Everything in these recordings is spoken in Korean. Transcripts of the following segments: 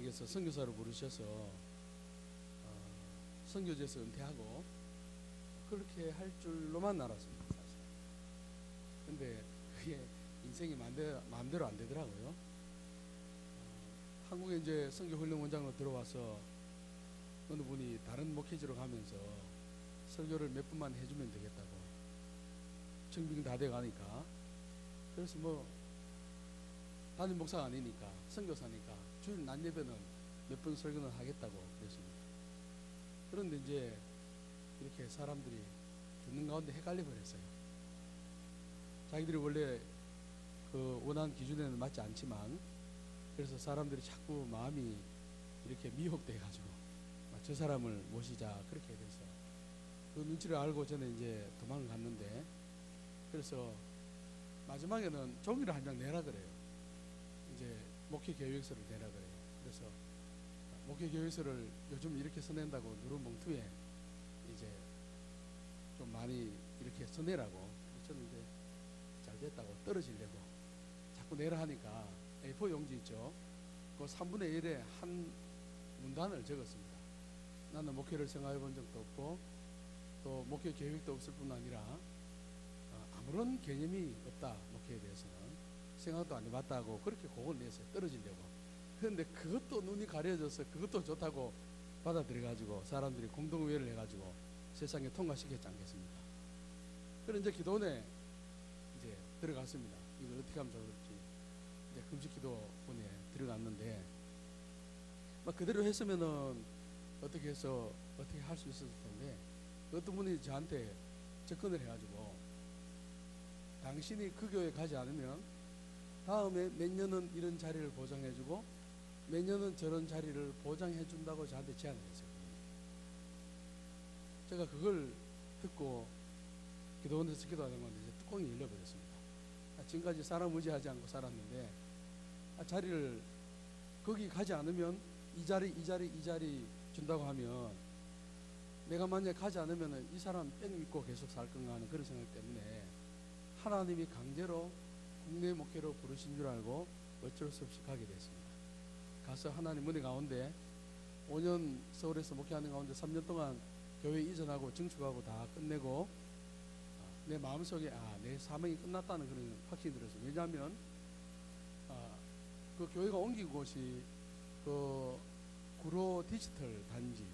하나님께서 선교사로 부르셔서 선교지에서 은퇴하고 그렇게 할 줄로만 알았습니다, 사실. 근데 그게 인생이 마음대로 안 되더라고요. 한국에 이제 선교훈련원장으로 들어와서 어느 분이 다른 목회지로 가면서 설교를 몇 분만 해주면 되겠다고, 청빙 다 돼가니까. 그래서 뭐 담임 목사가 아니니까 선교사니까 주일 낮 예배는 몇 분 설교는 하겠다고 그랬습니다. 그런데 이제 이렇게 사람들이 듣는 가운데 헷갈려 버렸어요. 자기들이 원래 그 원하는 기준에는 맞지 않지만, 그래서 사람들이 자꾸 마음이 이렇게 미혹돼 가지고 저 사람을 모시자 그렇게 돼서 그 눈치를 알고 저는 이제 도망을 갔는데, 그래서 마지막에는 종이를 한 장 내라 그래요. 이제 목회 계획서를 내라 그래요. 그래서 목회 계획서를 요즘 이렇게 써낸다고 누른 봉투에 이제 좀 많이 이렇게 써내라고. 저는 이제 잘 됐다고 떨어지려고 자꾸 내라 하니까 A4 용지 있죠, 그 3분의 1에 한 문단을 적었습니다. 나는 목회를 생각해 본 적도 없고 또 목회 계획도 없을 뿐 아니라 아무런 개념이 없다, 목회에 대해서는 생각도 안 해봤다고 그렇게 그걸 냈어요, 떨어지려고. 그런데 그것도 눈이 가려져서 그것도 좋다고 받아들여가지고 사람들이 공동의회를 해가지고 세상에 통과시켰지 않겠습니까? 그래서 이제 기도원에 이제 들어갔습니다. 이걸 어떻게 하면 좋을지. 이제 금식 기도원에 들어갔는데 막 그대로 했으면은 어떻게 해서 어떻게 할 수 있었을 텐데, 어떤 분이 저한테 접근을 해가지고 당신이 그 교회 가지 않으면 다음에 몇 년은 이런 자리를 보장해주고 몇 년은 저런 자리를 보장해준다고 저한테 제안을 했어요. 제가 그걸 듣고 기도원에서 기도하는 건데 이제 뚜껑이 열려버렸습니다. 지금까지 사람 의지하지 않고 살았는데 자리를 거기 가지 않으면 이 자리 준다고 하면 내가 만약에 가지 않으면 이 사람 뺑 믿고 계속 살 건가 하는 그런 생각 때문에 하나님이 강제로 국내 목회로 부르신 줄 알고 어쩔 수 없이 가게 됐습니다. 가서 하나님 은혜 가운데 5년 서울에서 목회하는 가운데 3년 동안 교회 이전하고 증축하고 다 끝내고 내 마음속에 내 사명이 끝났다는 그런 확신이 들었어요. 왜냐하면 그 교회가 옮긴 곳이 그 구로 디지털 단지,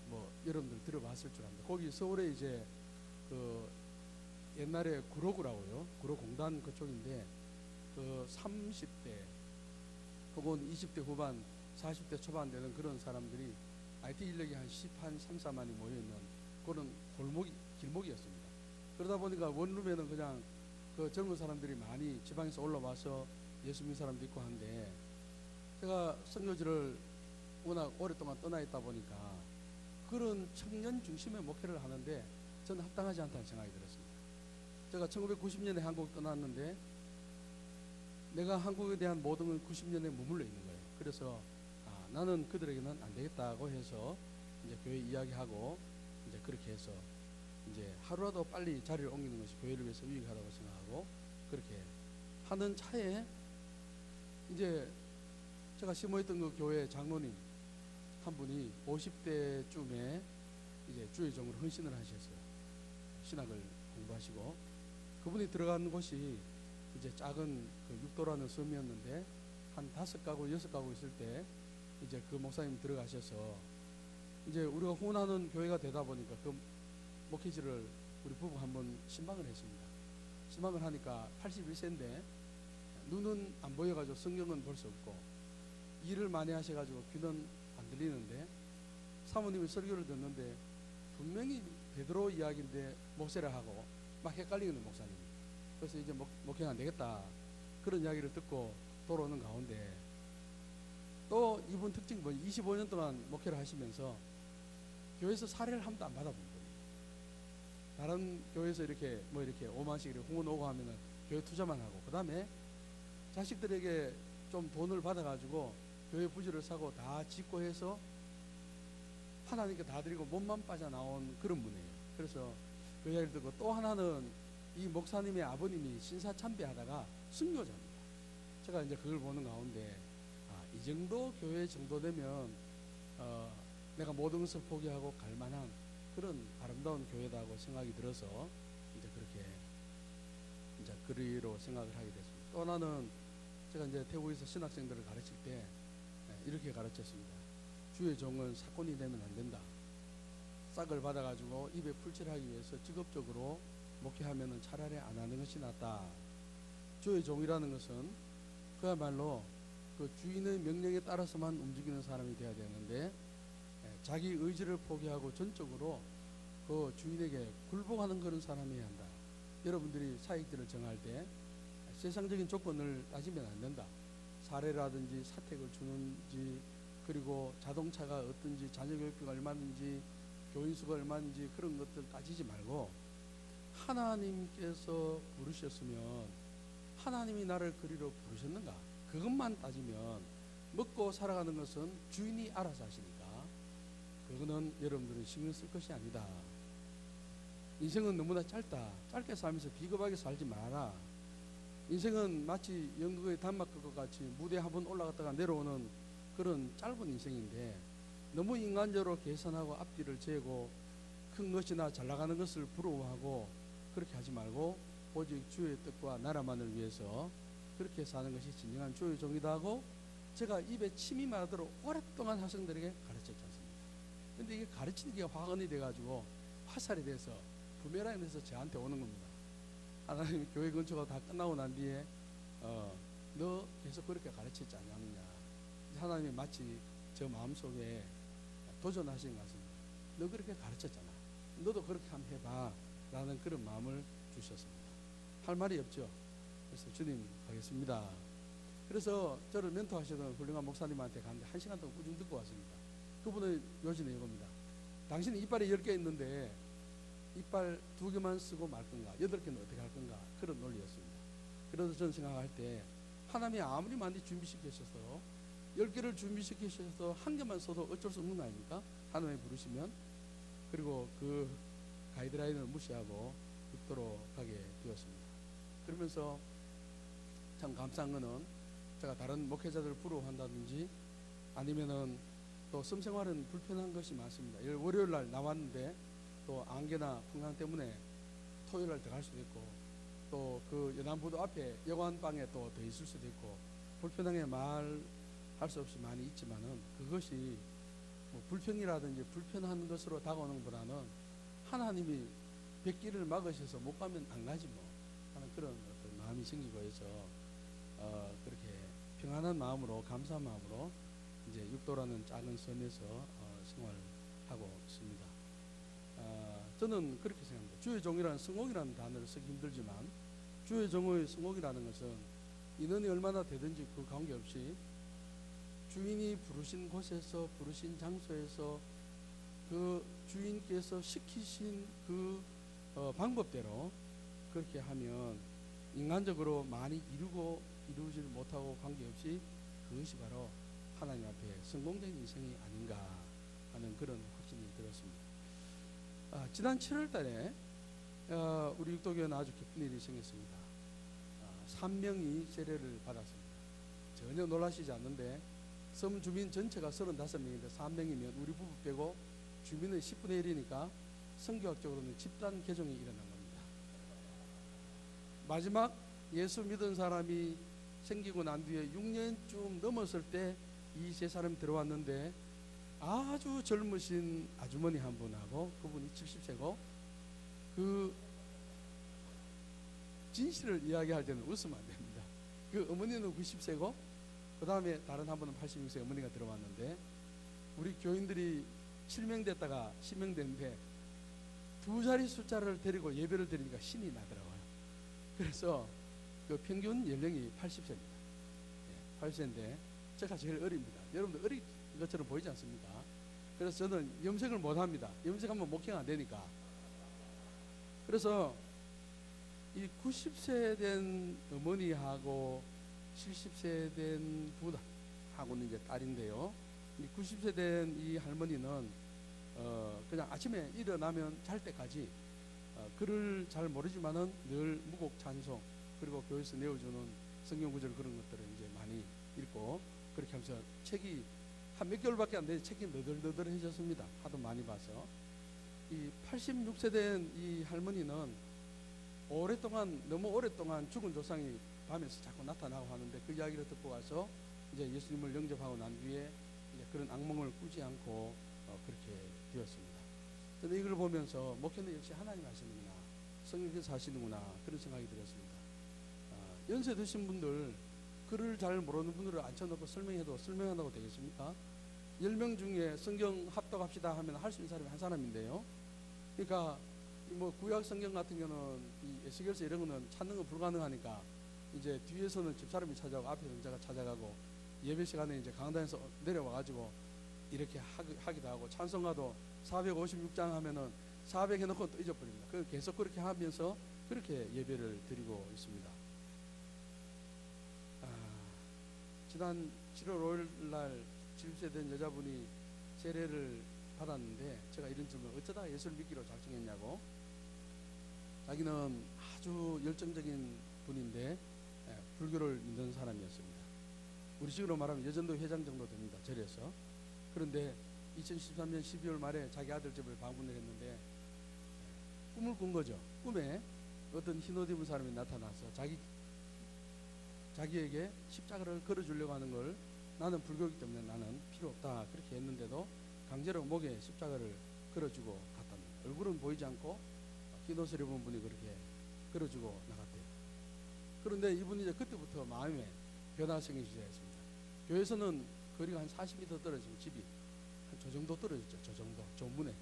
뭐 여러분들 들어봤을 줄 압니다. 거기 서울에 이제 그 옛날에 구로구라고요, 구로공단 그쪽인데 그 30대 혹은 20대 후반 40대 초반 되는 그런 사람들이 IT 인력이 한 3, 4만이 모여있는 그런 길목이었습니다. 그러다 보니까 원룸에는 그냥 그 젊은 사람들이 많이 지방에서 올라와서 예수 믿는 사람도 있고 한데, 제가 선교지를 워낙 오랫동안 떠나 있다 보니까 그런 청년 중심의 목회를 하는데 저는 합당하지 않다는 생각이 들었습니다. 제가 1990년에 한국 떠났는데 내가 한국에 대한 모든 건 90년에 머물러 있는 거예요. 그래서 나는 그들에게는 안 되겠다고 해서 이제 교회 이야기하고 이제 그렇게 해서 이제 하루라도 빨리 자리를 옮기는 것이 교회를 위해서 유익하다고 생각하고 그렇게 하는 차에 이제 제가 심어있던 그 교회 장로님 한 분이 50대쯤에 이제 주의 종으로 헌신을 하셨어요. 신학을 공부하시고 그분이 들어간 곳이 이제 작은 그 육도라는 섬이었는데 한 5가구 6가구 있을 때 이제 그 목사님 들어가셔서 이제 우리가 후원하는 교회가 되다 보니까 그 목회지를 우리 부부 한번 신방을 했습니다. 신방을 하니까 81세인데 눈은 안 보여가지고 성경은 볼 수 없고 일을 많이 하셔가지고 귀는 안 들리는데 사모님이 설교를 듣는데 분명히 베드로 이야기인데 모세라 하고 막 헷갈리는 목사님이. 그래서 이제 목회가 안 되겠다 그런 이야기를 듣고 돌아오는 가운데 또 이분 특징이 뭐냐, 25년 동안 목회를 하시면서 교회에서 사례를 한 번도 안 받아본 거예요. 다른 교회에서 이렇게 뭐 이렇게 5만씩 이렇게 후원 오고 하면은 교회 투자만 하고 그 다음에 자식들에게 좀 돈을 받아가지고 교회 부지를 사고 다 짓고 해서 하나님께 다 드리고 몸만 빠져나온 그런 분이에요. 그래서 그 이야기를 듣고 또 하나는 이 목사님의 아버님이 신사참배하다가 순교자입니다. 제가 이제 그걸 보는 가운데 이 정도 교회 정도 되면 내가 모든 것을 포기하고 갈 만한 그런 아름다운 교회다고 생각이 들어서 이제 그렇게 이제 그리로 생각을 하게 됐습니다. 또 하나는 제가 이제 태국에서 신학생들을 가르칠 때 이렇게 가르쳤습니다. 주의 종은 사건이 되면 안 된다. 싹을 받아가지고 입에 풀칠하기 위해서 직업적으로 목회하면 차라리 안 하는 것이 낫다. 주의 종이라는 것은 그야말로 그 주인의 명령에 따라서만 움직이는 사람이 되어야 되는데 자기 의지를 포기하고 전적으로 그 주인에게 굴복하는 그런 사람이어야 한다. 여러분들이 사역들을 정할 때 세상적인 조건을 따지면 안 된다. 사례라든지 사택을 주는지 그리고 자동차가 어떤지 자녀 교육비가 얼마든지 교인 수가 얼마인지 그런 것들 따지지 말고 하나님께서 부르셨으면 하나님이 나를 그리로 부르셨는가 그것만 따지면 먹고 살아가는 것은 주인이 알아서 하시니까 그거는 여러분들은 신경 쓸 것이 아니다. 인생은 너무나 짧다. 짧게 살면서 비겁하게 살지 마라. 인생은 마치 연극의 단막극과 같이 무대 한 번 올라갔다가 내려오는 그런 짧은 인생인데 너무 인간적으로 계산하고 앞뒤를 재고 큰 것이나 잘 나가는 것을 부러워하고 그렇게 하지 말고 오직 주의 뜻과 나라만을 위해서 그렇게 사는 것이 진정한 주의 종이다 하고 제가 입에 침이 마르도록 오랫동안 학생들에게 가르쳤지 않습니까? 근데 이게 가르치는 게 화근이 돼가지고 화살이 돼서 부메랑이 돼서 저한테 오는 겁니다. 하나님 교회 근처가 다 끝나고 난 뒤에 너 계속 그렇게 가르치지 않았느냐. 하나님이 마치 저 마음속에 도전하신 것 같습니다. 너 그렇게 가르쳤잖아. 너도 그렇게 한번 해봐 라는 그런 마음을 주셨습니다. 할 말이 없죠. 그래서 주님 가겠습니다. 그래서 저를 멘토하시던 훌륭한 목사님한테 갔는데 1시간 동안 꾸준히 듣고 왔습니다. 그분의 요지는 이겁니다. 당신은 이빨이 10개 있는데 이빨 2개만 쓰고 말 건가 8개는 어떻게 할 건가 그런 논리였습니다. 그래서 저는 생각할 때 하나님이 아무리 많이 준비시키셔서 10개를 준비시키셔서 1개만 써도 어쩔 수 없는 거 아닙니까? 하나님이 부르시면. 그리고 그 가이드라인을 무시하고 육도로 가게 되었습니다. 그러면서 참 감사한 거는 제가 다른 목회자들을 부러워한다든지 아니면은 또 섬생활은 불편한 것이 많습니다. 월요일 날 나왔는데 또 안개나 풍랑 때문에 토요일 날 들어갈 수도 있고 또 그 연안부도 앞에 여관방에 또 더 있을 수도 있고 불편하게 말할 수 없이 많이 있지만은 그것이 뭐 불평이라든지 불편한 것으로 다가오는 것보다는 하나님이 백기를 막으셔서 못 가면 안 가지 뭐 하는 그런 어떤 마음이 생기고 해서 그렇게 평안한 마음으로 감사한 마음으로 이제 육도라는 작은 섬에서 생활하고 있습니다. 저는 그렇게 생각합니다. 주의 종이라는 성공이라는 단어를 쓰기 힘들지만 주의 종의 성공이라는 것은 인원이 얼마나 되든지 그 관계없이 주인이 부르신 곳에서 부르신 장소에서 그 주인께서 시키신 그 방법대로 그렇게 하면 인간적으로 많이 이루지 못하고 관계없이 그것이 바로 하나님 앞에 성공된 인생이 아닌가 하는 그런 확신이 들었습니다. 지난 7월 달에 우리 육도교회는 아주 기쁜 일이 생겼습니다. 3명이 세례를 받았습니다. 전혀 놀라시지 않는데 섬 주민 전체가 35명인데 3명이면 우리 부부 빼고 주민의 10분의 1이니까 성교학적으로는 집단 개종이 일어난 겁니다. 마지막 예수 믿은 사람이 생기고 난 뒤에 6년쯤 넘었을 때 이 세 사람이 들어왔는데 아주 젊으신 아주머니 한 분하고 그분이 70세고 그 진실을 이야기할 때는 웃으면 안 됩니다. 그 어머니는 90세고 그 다음에 다른 한 분은 86세 어머니가 들어왔는데 우리 교인들이 7명 됐다가 10명 됐는데 2자리 숫자를 데리고 예배를 드리니까 신이 나더라고요. 그래서 그 평균 연령이 80세입니다. 80세인데 제가 제일 어립니다. 여러분들 어린 것처럼 보이지 않습니까? 그래서 저는 염색을 못합니다. 염색하면 목회가 안 되니까. 그래서 이 90세 된 어머니하고 70세 된 부하고는 이제 딸인데요. 이 90세 된 이 할머니는 그냥 아침에 일어나면 잘 때까지 글을 잘 모르지만은 늘 무곡 찬송 그리고 교회에서 내어주는 성경 구절 그런 것들을 이제 많이 읽고 그렇게 하면서 저 책이 한 몇 개월밖에 안 되니 책이 너덜너덜해졌습니다. 하도 많이 봐서. 이 86세 된 이 할머니는 너무 오랫동안 죽은 조상이 밤에서 자꾸 나타나고 하는데 그 이야기를 듣고 가서 이제 예수님을 영접하고 난 뒤에 이제 그런 악몽을 꾸지 않고 그렇게 되었습니다. 저는 이걸 보면서 목회는 역시 하나님 하시는구나, 성령께서 하시는구나, 그런 생각이 들었습니다. 연세 드신 분들, 글을 잘 모르는 분들을 앉혀놓고 설명한다고 되겠습니까? 10명 중에 성경 합독합시다 하면 할 수 있는 사람이 한 사람인데요. 그러니까 뭐 구약 성경 같은 경우는 이 에스겔서 이런 거는 찾는 거 불가능하니까 이제 뒤에서는 집사람이 찾아가고 앞에서 제가 찾아가고 예배 시간에 이제 강단에서 내려와가지고 이렇게 하기도 하고, 찬송가도 456장 하면은 400 해놓고 또 잊어버립니다. 그 계속 그렇게 하면서 그렇게 예배를 드리고 있습니다. 지난 7월 5일 날 70세 된 여자분이 세례를 받았는데 제가 이런 질문, 어쩌다 예수를 믿기로 작정했냐고. 자기는 아주 열정적인 분인데 불교를 믿는 사람이었습니다. 우리 식으로 말하면 여전도 회장 정도 됩니다, 절에서. 그런데 2013년 12월 말에 자기 아들 집을 방문을 했는데 꿈을 꾼 거죠. 꿈에 어떤 흰옷 입은 사람이 나타나서 자기에게 십자가를 걸어주려고 하는 걸, 나는 불교이기 때문에 나는 필요 없다 그렇게 했는데도 강제로 목에 십자가를 걸어주고 갔답니다. 얼굴은 보이지 않고 흰옷을 입은 분이 그렇게 걸어주고 나갔대요. 그런데 이분이 이제 그때부터 마음에 변화가 생기기 시작했습니다. 교회에서는 거리가 한 40m 떨어지면 집이 한 저 정도 떨어졌죠. 저 정도, 조문에.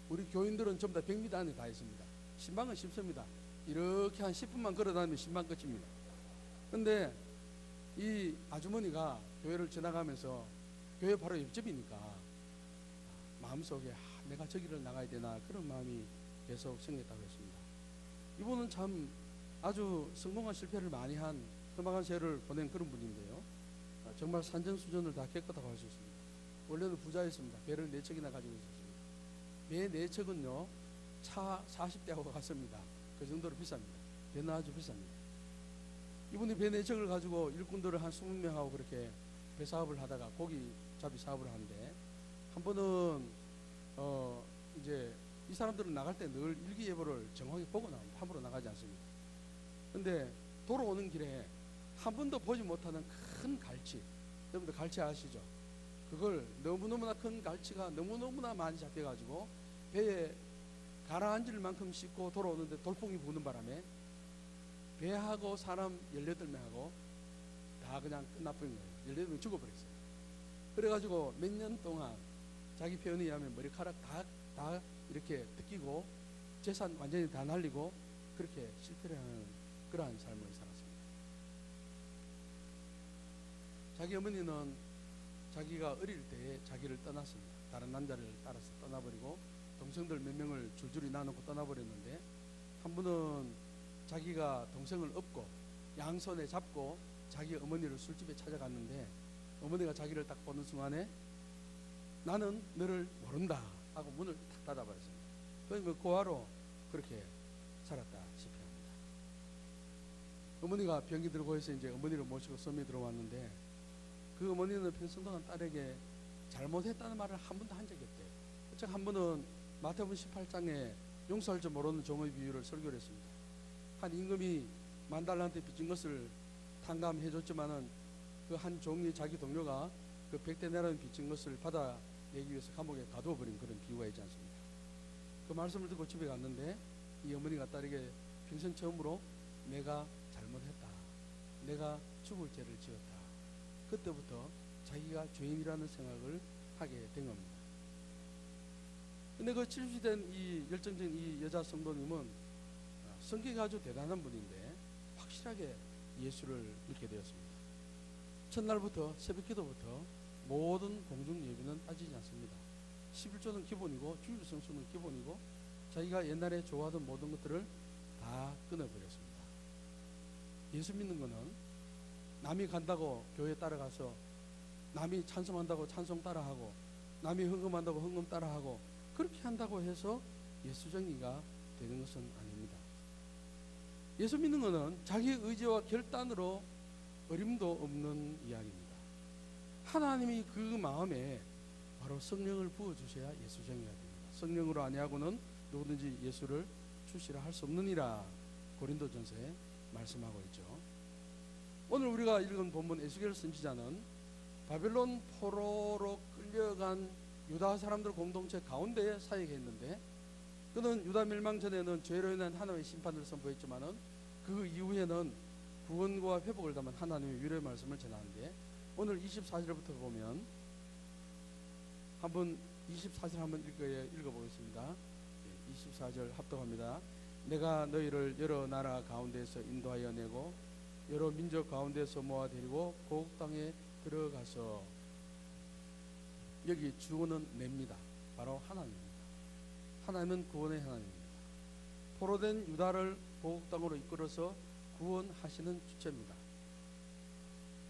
우리 교인들은 전부 다 100m 안에 다 있습니다. 신방은 쉽습니다. 이렇게 한 10분만 걸어 다니면 신방 끝입니다. 근데 이 아주머니가 교회를 지나가면서, 교회 바로 옆집이니까 마음속에 내가 저기를 나가야 되나 그런 마음이 계속 생겼다고 했습니다. 이분은 참 아주 성공한 실패를 많이 한 험악한 세월을 보낸 그런 분인데요. 정말 산전수전을 다 겪었다고 할 수 있습니다. 원래는 부자였습니다. 배를 4척이나 가지고 있었습니다. 배 4척은요 차 40대하고 같습니다. 그 정도로 비쌉니다. 배는 아주 비쌉니다. 이분이 배 4척을 가지고 일꾼들을 한 20명하고 그렇게 배 사업을 하다가 고기 잡이 사업을 하는데, 한 번은 이제 이 사람들은 나갈 때 늘 일기예보를 정확히 보고 나옵니다. 함부로 나가지 않습니다. 근데 돌아오는 길에 한 번도 보지 못하는 큰 갈치, 여러분들 갈치 아시죠? 그걸 너무너무나 큰 갈치가 너무너무나 많이 잡혀가지고 배에 가라앉을 만큼 싣고 돌아오는데 돌풍이 부는 바람에 배하고 사람 18명하고 다 그냥 끝나버린 거예요. 18명 죽어버렸어요. 그래가지고 몇 년 동안 자기 표현에 의하면 머리카락 다 이렇게 뜯기고 재산 완전히 다 날리고 그렇게 실패를 하는 그러한 삶을 살았습니다. 자기 어머니는 자기가 어릴 때에 자기를 떠났습니다. 다른 남자를 따라서 떠나버리고 동생들 몇 명을 줄줄이 나누고 떠나버렸는데, 한 분은 자기가 동생을 업고 양손에 잡고 자기 어머니를 술집에 찾아갔는데, 어머니가 자기를 딱 보는 순간에 나는 너를 모른다 하고 문을 탁 닫아버렸습니다. 그러니까 고아로 그렇게 살았다시피 합니다. 어머니가 병이 들고 해서 이제 어머니를 모시고 섬에 들어왔는데, 그 어머니는 평생 동안 딸에게 잘못했다는 말을 한 번도 한 적이 없대요. 즉 한 번은 마태복음 18장에 용서할 줄 모르는 종의 비유를 설교를 했습니다. 한 임금이 10,000달란트 빚진 것을 탕감해 줬지만은 그 한 종이 자기 동료가 그 100데나리온 빚진 것을 받아내기 위해서 감옥에 가두어 버린 그런 비유가 있지 않습니까? 그 말씀을 듣고 집에 갔는데 이 어머니가 딸에게 평생 처음으로 내가 잘못했다, 내가 죽을 죄를 지었다, 그때부터 자기가 죄인이라는 생각을 하게 된 겁니다. 근데 그 70이 된 이 열정적인 이 여자 성도님은 성격이 아주 대단한 분인데 확실하게 예수를 믿게 되었습니다. 첫날부터 새벽 기도부터 모든 공중 예배는 빠지지 않습니다. 11조는 기본이고 주일 성수는 기본이고 자기가 옛날에 좋아하던 모든 것들을 다 끊어버렸습니다. 예수 믿는 거는 남이 간다고 교회 따라가서, 남이 찬송한다고 찬송 따라하고, 남이 헌금한다고 헌금 따라하고 그렇게 한다고 해서 예수정의가 되는 것은 아닙니다. 예수 믿는 것은 자기의 의지와 결단으로 어림도 없는 이야기입니다. 하나님이 그 마음에 바로 성령을 부어주셔야 예수쟁이가 됩니다. 성령으로 아니하고는 누구든지 예수를 주시라 할 수 없느니라 고린도전서에 말씀하고 있죠. 오늘 우리가 읽은 본문 에스겔 선지자는 바벨론 포로로 끌려간 유다 사람들 공동체 가운데에 사역했는데, 그는 유다 멸망 전에는 죄로 인한 하나님의 심판을 선포했지만은 그 이후에는 구원과 회복을 담은 하나님의 위로의 말씀을 전하는데, 오늘 24절부터 보면 한번 24절 한번 읽어보겠습니다. 24절 합독합니다. 내가 너희를 여러 나라 가운데서 인도하여 내고 여러 민족 가운데서 모아 데리고 고국 땅에 들어가서, 여기 주어는 냅니다. 바로 하나님입니다. 하나님은 구원의 하나님입니다. 포로된 유다를 고국 땅으로 이끌어서 구원하시는 주체입니다.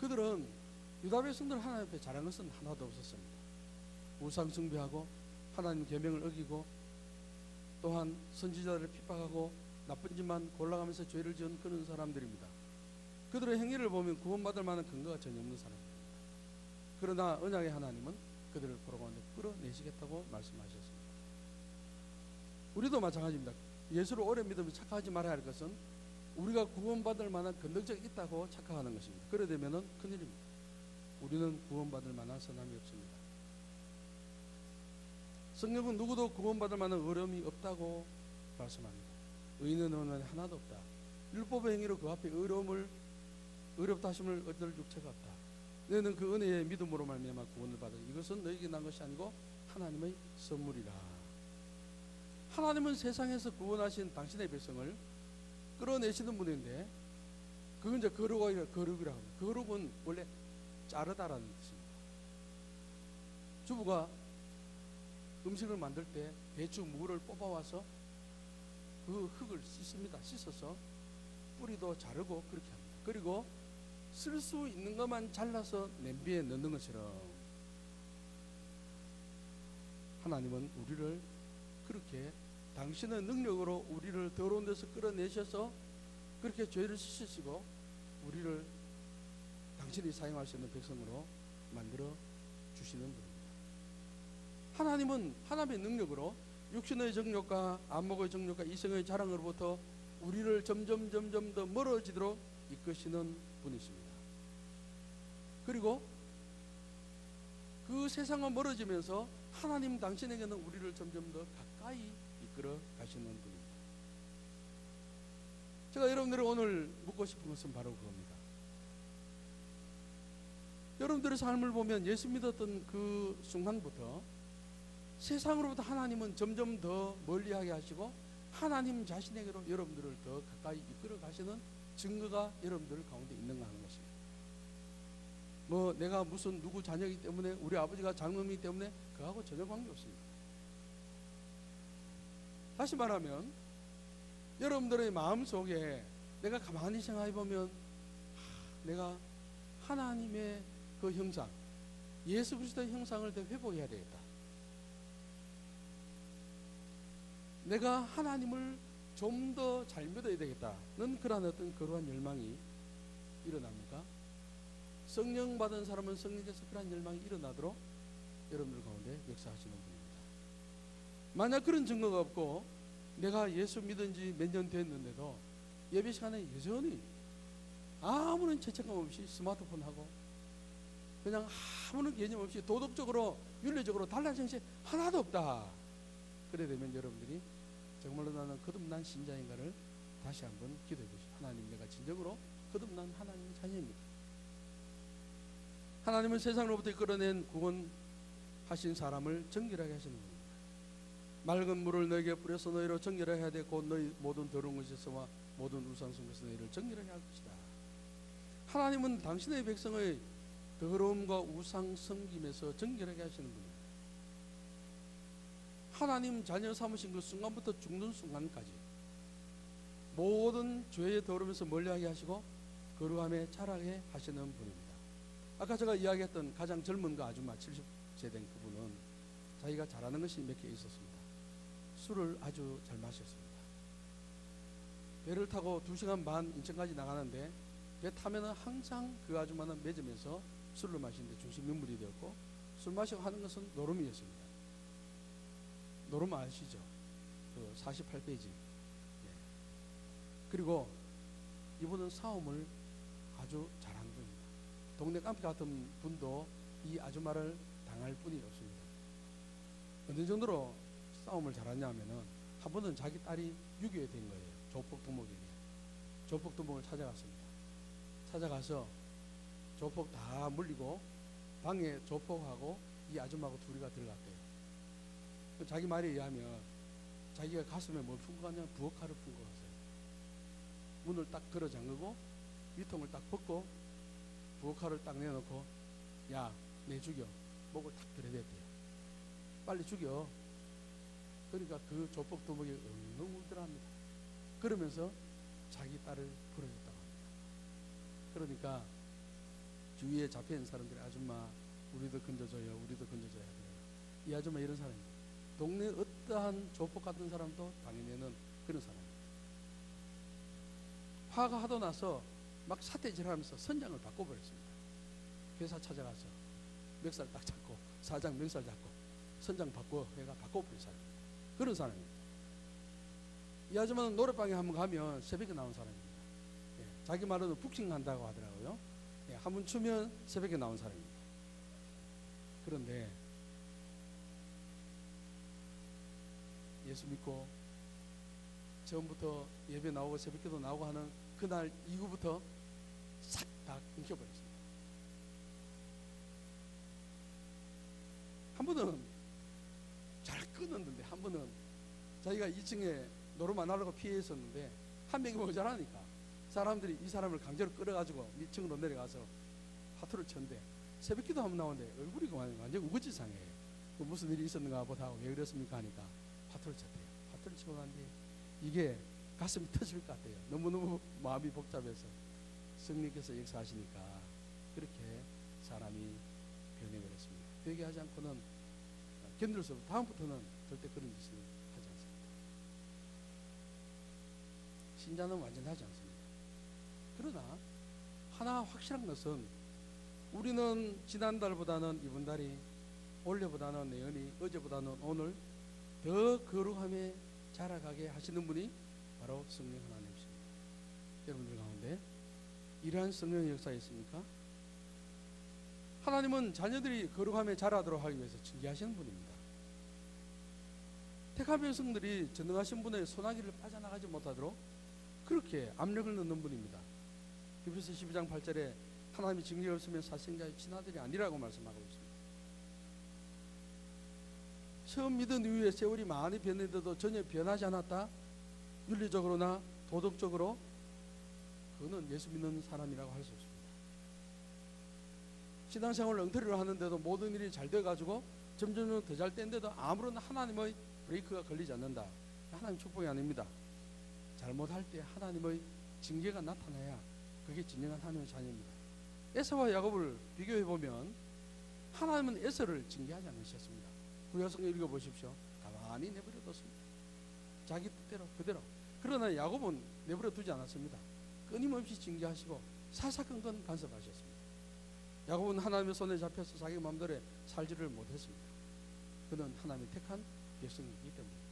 그들은 유다 백성들 하나님 앞에 잘한 것은 하나도 없었습니다. 우상 숭배하고 하나님 계명을 어기고 또한 선지자들을 핍박하고 나쁜 짓만 골라가면서 죄를 지은 그런 사람들입니다. 그들의 행위를 보면 구원받을 만한 근거가 전혀 없는 사람입니다. 그러나 언약의 하나님은 그들을 포로 가운데 끌어내시겠다고 말씀하셨습니다. 우리도 마찬가지입니다. 예수를 오래 믿으면 착각하지 말아야 할 것은 우리가 구원받을 만한 근덕적이 있다고 착각하는 것입니다. 그래 되면은 큰일입니다. 우리는 구원받을 만한 선함이 없습니다. 성경은 누구도 구원받을 만한 어려움이 없다고 말씀합니다. 의인은 어느 하나도 없다. 율법의 행위로 그 앞에 어렵다 하심을 얻을 육체가 없다. 너희는 그 은혜의 믿음으로 말미암아 구원을 받으 이것은 너희에게 난 것이 아니고 하나님의 선물이라. 하나님은 세상에서 구원하신 당신의 백성을 끌어내시는 분인데, 그건 이제 거룩이라고 합니다. 거룩은 원래 자르다라는 뜻입니다. 주부가 음식을 만들 때 배추 무를 뽑아와서 그 흙을 씻습니다. 씻어서 뿌리도 자르고 그렇게 합니다. 그리고 쓸 수 있는 것만 잘라서 냄비에 넣는 것처럼 하나님은 우리를 그렇게 당신의 능력으로 우리를 더러운 데서 끌어내셔서 그렇게 죄를 씻으시고 우리를 당신이 사용할 수 있는 백성으로 만들어 주시는 분입니다. 하나님은 하나님의 능력으로 육신의 정욕과 안목의 정욕과 이성의 자랑으로부터 우리를 점점 더 멀어지도록 이끄시는 분이십니다. 그리고 그 세상과 멀어지면서 하나님 당신에게는 우리를 점점 더 가까이 이끌어 가시는 분입니다. 제가 여러분들이 오늘 묻고 싶은 것은 바로 그겁니다. 여러분들의 삶을 보면 예수 믿었던 그 순간부터 세상으로부터 하나님은 점점 더 멀리하게 하시고 하나님 자신에게로 여러분들을 더 가까이 이끌어 가시는 증거가 여러분들 가운데 있는가 하는 것입니다. 뭐 내가 무슨 누구 자녀이기 때문에, 우리 아버지가 장로이기 때문에 그하고 전혀 관계없습니다. 다시 말하면 여러분들의 마음속에 내가 가만히 생각해 보면 내가 하나님의 그 형상, 예수 그리스도의 형상을 더 회복해야 되겠다. 내가 하나님을 좀 더 잘 믿어야 되겠다는 그러한 어떤 거룩한 열망이 일어납니까? 성령 받은 사람은 성령께서 그러한 열망이 일어나도록 여러분들 가운데 역사하시는 분입니다. 만약 그런 증거가 없고 내가 예수 믿은 지 몇 년 됐는데도 예배 시간에 여전히 아무런 죄책감 없이 스마트폰 하고 그냥 아무런 개념 없이 도덕적으로 윤리적으로 달라진 것이 하나도 없다. 그래 되면 여러분들이 정말로 나는 거듭난 신자인가를 다시 한번 기도해 보십시오. 하나님, 내가 진정으로 거듭난 하나님의 자녀입니다. 하나님은 세상으로부터 끌어낸 구원하신 사람을 정결하게 하시는 겁니다. 맑은 물을 너에게 뿌려서 너희로 정결하게 하되 곧 너희 모든 더러운 것에서와 모든 우상숭배에서 너희를 정결하게 할 것이다. 하나님은 당신의 백성의 더러움과 우상 섬김에서 정결하게 하시는 분입니다. 하나님 자녀 삼으신 그 순간부터 죽는 순간까지 모든 죄의 더러움에서 멀리하게 하시고 거룩함에 자라게 하시는 분입니다. 아까 제가 이야기했던 가장 젊은 그 아줌마 70세 된 그분은 자기가 잘하는 것이 몇 개 있었습니다. 술을 아주 잘 마셨습니다. 배를 타고 2시간 반 인천까지 나가는데 배 타면은 항상 그 아줌마는 매점에서 술을 마시는데 중심 인물이 되었고, 술 마시고 하는 것은 노름이었습니다. 노름 아시죠? 그 48페이지. 예. 그리고 이분은 싸움을 아주 잘하는 겁니다. 동네 깡패 같은 분도 이 아줌마를 당할 뿐이 없습니다. 어느 정도로 싸움을 잘하냐 하면은 한 번은 자기 딸이 유교에 된 거예요. 조폭 두목에게. 조폭 두목을 찾아갔습니다. 찾아가서 조폭 다 물리고 방에 조폭하고 이 아줌마하고 둘이가 들어갔대요. 자기 말에 의하면 자기가 가슴에 뭘 푼 거 같냐, 부엌칼을 푼 거 같아요. 문을 딱 걸어 잠그고 위통을 딱 벗고 부엌칼을 딱 내놓고, 야, 내 죽여. 목을 탁 들이댔대요. 빨리 죽여. 그러니까 그 조폭 두목이 엉엉 울더랍니다. 그러면서 자기 딸을 부르셨다고 합니다. 그러니까 주위에 잡혀있는 사람들이, 아줌마 우리도 건져줘요, 우리도 건져줘야 돼요. 이 아줌마 이런 사람입니다. 동네 어떠한 조폭 같은 사람도 당해내는 그런 사람입니다. 화가 하도 나서 막 사태질하면서 선장을 바꿔버렸습니다. 회사 찾아가서 멱살 딱 잡고, 사장 멱살 잡고 선장 바꿔 해가 바꿔버린 사람입니다. 그런 사람입니다. 이 아줌마는 노래방에 한번 가면 새벽에 나온 사람입니다. 예, 자기 말로는 북싱한다고 하더라고요. 예, 한번 추면 새벽에 나온 사람입니다. 그런데 예수 믿고 처음부터 예배 나오고 새벽기도 나오고 하는 그날 이후부터 싹 다 끊겨버렸습니다. 한 번은 잘 끊었는데, 한 번은 자기가 2층에 노름 안 하려고 피해 있었는데 한 명이 모자라니까 사람들이 이 사람을 강제로 끌어가지고 2층으로 내려가서 화투를 쳤는데, 새벽기도 한번 나오는데 얼굴이 완전 우거지상해. 무슨 일이 있었는가 보다 하고, 왜 그랬습니까 하니까 화투를 쳤대요. 화투를 치고 나는데 이게 가슴이 터질 것 같아요. 너무너무 마음이 복잡해서. 성령께서 역사하시니까 그렇게 사람이 변해버렸습니다. 되게 하지 않고는 견딜 수 없고, 다음부터는 절대 그런 짓을 하지 않습니다. 신자는 완전하지 않습니다. 그러나 하나 확실한 것은, 우리는 지난달보다는 이번 달이, 올해보다는 내년이, 어제보다는 오늘 더 거룩함에 자라가게 하시는 분이 바로 성령 하나님이십니다. 여러분들 가운데 이러한 성령의 역사가 있습니까? 하나님은 자녀들이 거룩함에 자라도록 하기 위해서 징계하시는 분입니다. 택한 백성들이 전능하신 분의 소나기를 빠져나가지 못하도록 그렇게 압력을 넣는 분입니다. 히브리서 12장 8절에 하나님이 징계가 없으면 사생자의 친아들이 아니라고 말씀하고 있습니다. 처음 믿은 이후에 세월이 많이 변했는데도 전혀 변하지 않았다? 윤리적으로나 도덕적으로 그거는 예수 믿는 사람이라고 할 수 없습니다. 신앙생활을 엉터리로 하는데도 모든 일이 잘 돼가지고 점점 더 잘 된데도 아무런 하나님의 브레이크가 걸리지 않는다. 하나님 축복이 아닙니다. 잘못할 때 하나님의 징계가 나타나야 그게 진정한 하나님의 자녀입니다. 에서와 야곱을 비교해보면 하나님은 에서를 징계하지 않으셨습니다. 구약성경 읽어보십시오. 가만히 내버려뒀습니다. 자기 뜻대로 그대로. 그러나 야곱은 내버려 두지 않았습니다. 끊임없이 징계하시고 사사건건 간섭하셨습니다. 야곱은 하나님의 손에 잡혀서 자기 마음대로 살지를 못했습니다. 그는 하나님의 택한 백성이기 때문입니다.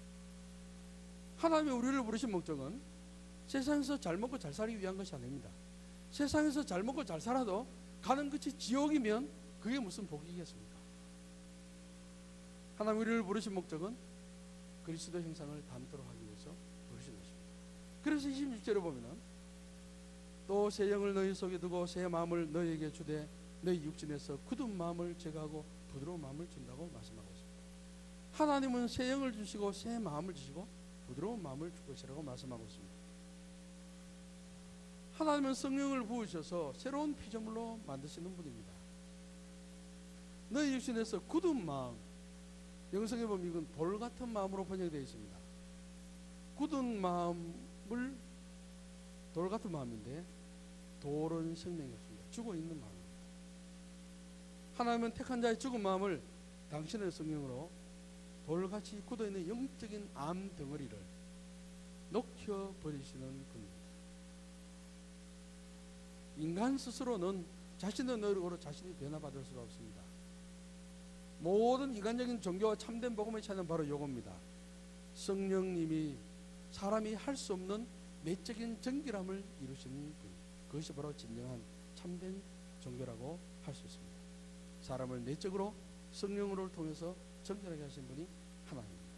하나님이 우리를 부르신 목적은 세상에서 잘 먹고 잘 살기 위한 것이 아닙니다. 세상에서 잘 먹고 잘 살아도 가는 끝이 지옥이면 그게 무슨 복이겠습니까? 하나님 우리를 부르신 목적은 그리스도 형상을 닮도록 하기 위해서 부르신 것입니다. 그래서 26절에 보면은 또 새 영을 너희 속에 두고 새 마음을 너희에게 주되 너희 육신에서 굳은 마음을 제거하고 부드러운 마음을 준다고 말씀하고 있습니다. 하나님은 새 영을 주시고 새 마음을 주시고 부드러운 마음을 줄 것이라고 말씀하고 있습니다. 하나님은 성령을 부으셔서 새로운 피조물로 만드시는 분입니다. 너희 육신에서 굳은 마음, 영성에 보면 이건 돌 같은 마음으로 번역되어 있습니다. 굳은 마음을, 돌 같은 마음인데 돌은 생명이 없습니다. 죽어 있는 마음입니다. 하나님은 택한 자의 죽은 마음을 당신의 성령으로 돌같이 굳어있는 영적인 암 덩어리를 녹여버리시는 분입니다. 인간 스스로는 자신의 노력으로 자신이 변화받을 수가 없습니다. 모든 인간적인 종교와 참된 복음의 차이는 바로 이겁니다. 성령님이 사람이 할 수 없는 내적인 정결함을 이루시는 분, 그것이 바로 진정한 참된 종교라고 할 수 있습니다. 사람을 내적으로 성령으로 통해서 정결하게 하신 분이 하나님입니다.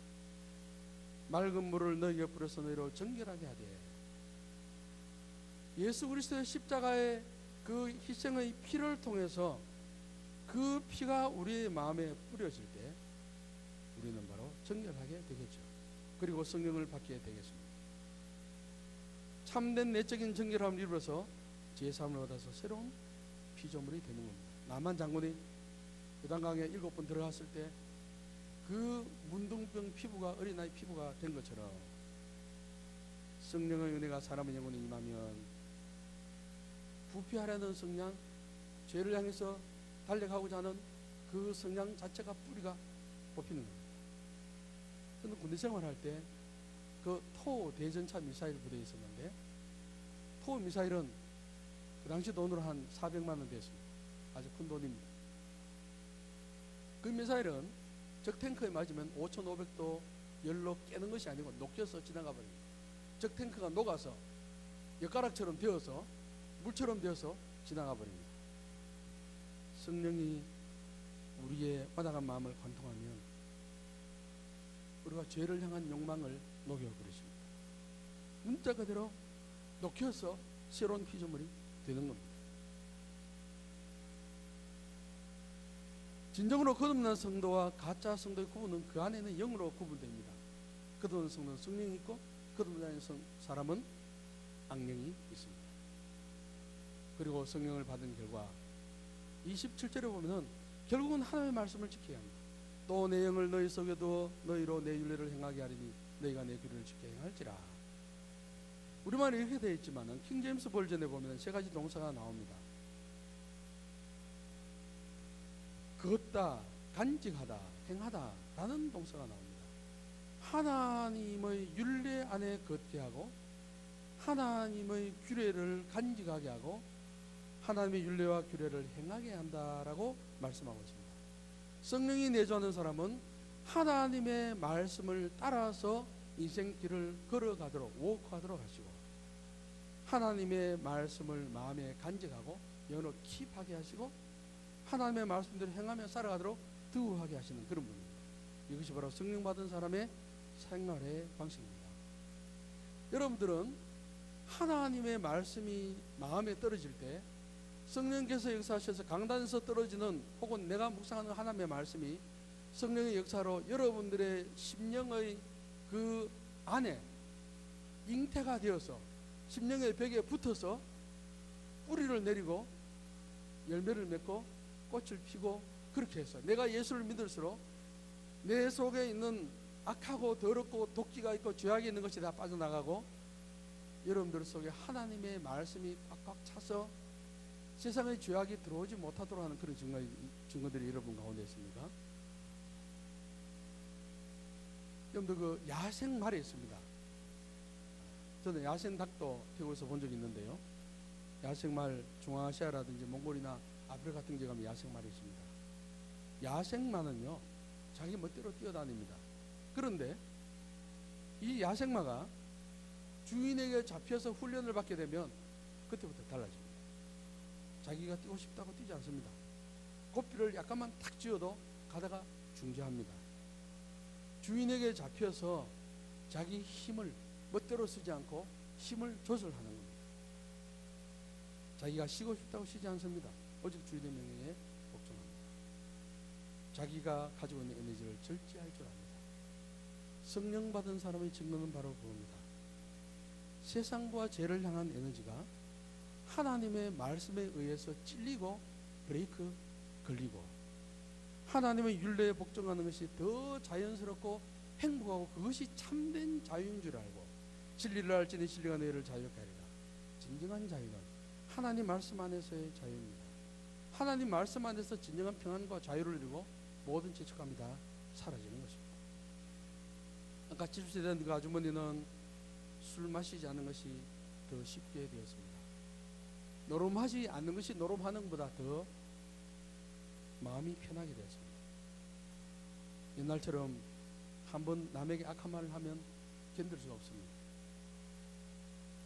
맑은 물을 너희에게 뿌려서 너희로 정결하게 하되, 예수 그리스도의 십자가의 그 희생의 피를 통해서 그 피가 우리의 마음에 뿌려질 때 우리는 바로 정결하게 되겠죠. 그리고 성령을 받게 되겠습니다. 참된 내적인 정결함을 이루어서 제3을 얻어서 새로운 피조물이 되는 겁니다. 나만 장군이 요단강에 7번 들어갔을 때 그 문둥병 피부가 어린아이 피부가 된 것처럼 성령의 은혜가 사람의 영혼에 임하면 부패하려는 성량, 죄를 향해서 달려가고자 하는 그 성량 자체가 뿌리가 뽑히는 겁니다. 저는 군대 생활할 때 그 토 대전차 미사일 부대에 있었는데, 토 미사일은 그 당시 돈으로 한 400만 원 됐습니다. 아주 큰 돈입니다. 그 미사일은 적 탱크에 맞으면 5,500도 열로 깨는 것이 아니고 녹여서 지나가 버립니다. 적 탱크가 녹아서 엿가락처럼 되어서 물처럼 되어서 지나가 버립니다. 성령이 우리의 와닿은 마음을 관통하면 우리가 죄를 향한 욕망을 녹여버리십니다. 문자 그대로 녹여서 새로운 피조물이 되는 겁니다. 진정으로 거듭난 성도와 가짜 성도의 구분은 그 안에는 영으로 구분됩니다. 거듭난 성도는 성령이 있고 거듭나지 않은 사람은 악령이 있습니다. 그리고 성령을 받은 결과 27절에 보면은 결국은 하나님의 말씀을 지켜야 합니다. 또 내 영을 너희 속에 두어 너희로 내 율례를 행하게 하리니 너희가 내 규례를 지켜 행할지라. 우리말에 이렇게 되어 있지만은 킹제임스 버전에 보면 세 가지 동사가 나옵니다. 걷다, 간직하다, 행하다 라는 동사가 나옵니다. 하나님의 율례 안에 걷게 하고 하나님의 규례를 간직하게 하고 하나님의 율례와 규례를 행하게 한다라고 말씀하고 있습니다. 성령이 내주하는 사람은 하나님의 말씀을 따라서 인생길을 걸어가도록 워크하도록 하시고 하나님의 말씀을 마음에 간직하고 영으로 킵하게 하시고 하나님의 말씀대로 행하며 살아가도록 두하게 하시는 그런 분입니다. 이것이 바로 성령 받은 사람의 생활의 방식입니다. 여러분들은 하나님의 말씀이 마음에 떨어질 때 성령께서 역사하셔서 강단에서 떨어지는 혹은 내가 묵상하는 하나님의 말씀이 성령의 역사로 여러분들의 심령의 그 안에 잉태가 되어서 심령의 벽에 붙어서 뿌리를 내리고 열매를 맺고 꽃을 피고 그렇게 해서 내가 예수를 믿을수록 내 속에 있는 악하고 더럽고 독기가 있고 죄악이 있는 것이 다 빠져나가고 여러분들 속에 하나님의 말씀이 꽉꽉 차서 세상의 죄악이 들어오지 못하도록 하는 그런 증거들이 여러분 가운데 있습니까? 여러분들 그 야생말이 있습니다. 저는 야생 닭도 태국에서 본 적이 있는데요. 야생말 중앙아시아라든지 몽골이나 아프리카 같은 데 가면 야생말이 있습니다. 야생마는요 자기 멋대로 뛰어다닙니다. 그런데 이 야생마가 주인에게 잡혀서 훈련을 받게 되면 그때부터 달라집니다. 자기가 뛰고 싶다고 뛰지 않습니다. 고삐를 약간만 탁 쥐어도 가다가 중지합니다. 주인에게 잡혀서 자기 힘을 멋대로 쓰지 않고 힘을 조절하는 겁니다. 자기가 쉬고 싶다고 쉬지 않습니다. 오직 주인의 명령에 복종합니다. 자기가 가지고 있는 에너지를 절제할 줄 압니다. 성령 받은 사람의 증거는 바로 그겁니다. 세상과 죄를 향한 에너지가 하나님의 말씀에 의해서 찔리고 브레이크 걸리고 하나님의 율례에 복종하는 것이 더 자연스럽고 행복하고 그것이 참된 자유인 줄 알고 진리를 알지니 진리가 너희를 자유케 하리라. 진정한 자유는 하나님 말씀 안에서의 자유입니다. 하나님 말씀 안에서 진정한 평안과 자유를 이루고 모든 죄책감이 다 사라지는 것입니다. 아까 70세 된 그 아주머니는 술 마시지 않는 것이 더 쉽게 되었습니다. 노름하지 않는 것이 노름하는 것보다 더 마음이 편하게 되었습니다. 옛날처럼 한번 남에게 악한 말을 하면 견딜 수가 없습니다.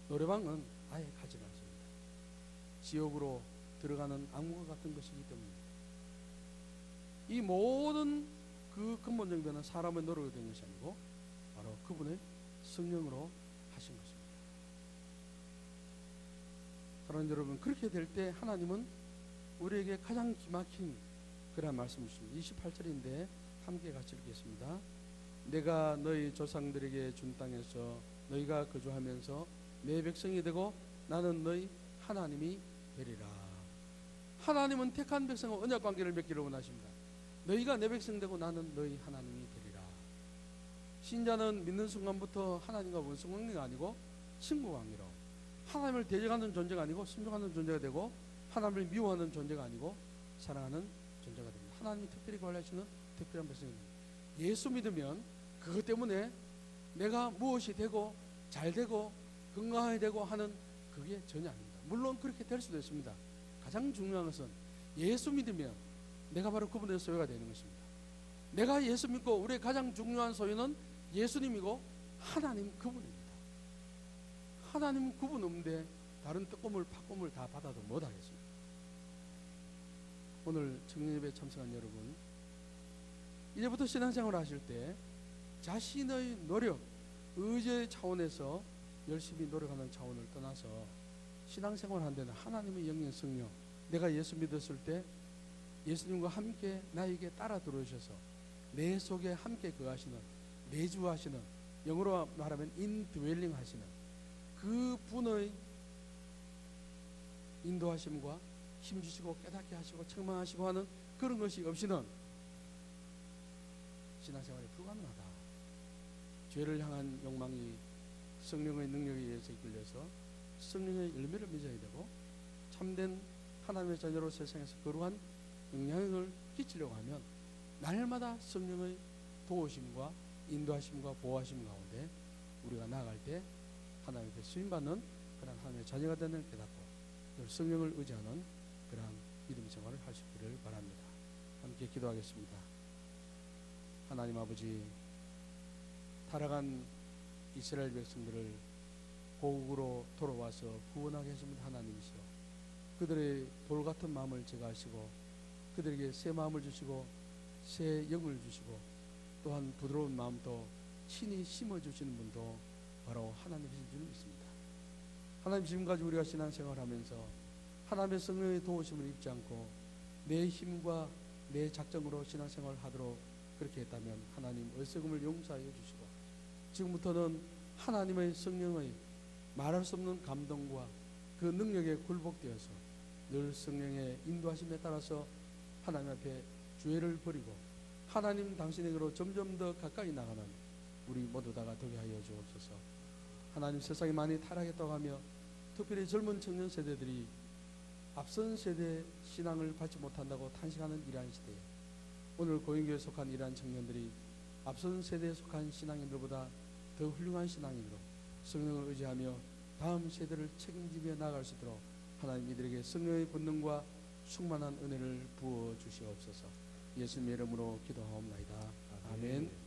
노래방은 아예 가지 않습니다. 지옥으로 들어가는 악몽 같은 것이기 때문입니다. 이 모든 그 근본적인 변화는 사람의 노력으로 된 것이 아니고 바로 그분의 성령으로 하신 것입니다. 사랑하는 여러분, 그렇게 될 때 하나님은 우리에게 가장 기막힌 그런 말씀을 주십니다. 28절인데 함께 같이 읽겠습니다. 내가 너희 조상들에게 준 땅에서 너희가 거주하면서 내 백성이 되고 나는 너희 하나님이 되리라. 하나님은 택한 백성과 언약 관계를 맺기를 원하십니다. 너희가 내 백성 되고 나는 너희 하나님이 되리라. 신자는 믿는 순간부터 하나님과 원수 관계가 아니고 친구 관계로, 하나님을 대적하는 존재가 아니고 순종하는 존재가 되고, 하나님을 미워하는 존재가 아니고 사랑하는 존재가 됩니다. 하나님이 특별히 관리하시는 특별한 백성입니다. 예수 믿으면 그것 때문에 내가 무엇이 되고 잘 되고 건강하게 되고 하는 그게 전혀 아닙니다. 물론 그렇게 될 수도 있습니다. 가장 중요한 것은 예수 믿으면 내가 바로 그분의 소유가 되는 것입니다. 내가 예수 믿고 우리의 가장 중요한 소유는 예수님이고 하나님 그분입니다. 하나님 그분 없는데 다른 떡고물 팥고물 다 받아도 못하겠습니다. 오늘 청년예배에 참석한 여러분, 이제부터 신앙생활을 하실 때 자신의 노력, 의지의 차원에서 열심히 노력하는 차원을 떠나서 신앙생활을 하는 데는 하나님의 영영 성령, 내가 예수 믿었을 때 예수님과 함께 나에게 따라 들어오셔서 내 속에 함께 거하시는, 내주하시는, 영어로 말하면 인드웰링 하시는 그 분의 인도하심과 힘주시고 깨닫게 하시고 책망하시고 하는 그런 것이 없이는 신앙생활이 불가능하다. 죄를 향한 욕망이 성령의 능력에 의해서 이끌려서 성령의 열매를 맺어야 되고, 참된 하나님의 자녀로 세상에서 거룩한 영향을 끼치려고 하면 날마다 성령의 도우심과 인도하심과 보호하심 가운데 우리가 나아갈 때 하나님께 쓰임받는 그런 하나님의 자녀가 되는 걸 깨닫고 늘 성령을 의지하는 그런 믿음 생활을 할 수 있기를 바랍니다. 함께 기도하겠습니다. 하나님 아버지, 타락한 이스라엘 백성들을 고국으로 돌아와서 구원하게 하신 하나님이시여, 그들의 돌같은 마음을 제거하시고 그들에게 새 마음을 주시고 새 영을 주시고 또한 부드러운 마음도 친히 심어주시는 분도 바로 하나님이신 줄 믿습니다. 하나님, 지금까지 우리가 신앙생활하면서 하나님의 성령의 도우심을 입지 않고 내 힘과 내 작정으로 신앙생활을 하도록 그렇게 했다면 하나님 어리석음을 용서하여 주시고, 지금부터는 하나님의 성령의 말할 수 없는 감동과 그 능력에 굴복되어서 늘 성령의 인도하심에 따라서 하나님 앞에 죄를 버리고 하나님 당신에게로 점점 더 가까이 나가는 우리 모두 다가 되게 하여 주옵소서. 하나님, 세상이 많이 타락했다고 하며 특별히 젊은 청년 세대들이 앞선 세대 신앙을 받지 못한다고 탄식하는 이러한 시대에 오늘 고인교회에 속한 이러한 청년들이 앞선 세대에 속한 신앙인들보다 더 훌륭한 신앙인으로 성령을 의지하며 다음 세대를 책임지며 나아갈 수 있도록 하나님 이들에게 성령의 권능과 충만한 은혜를 부어 주시옵소서. 예수님의 이름으로 기도하옵나이다. 아멘.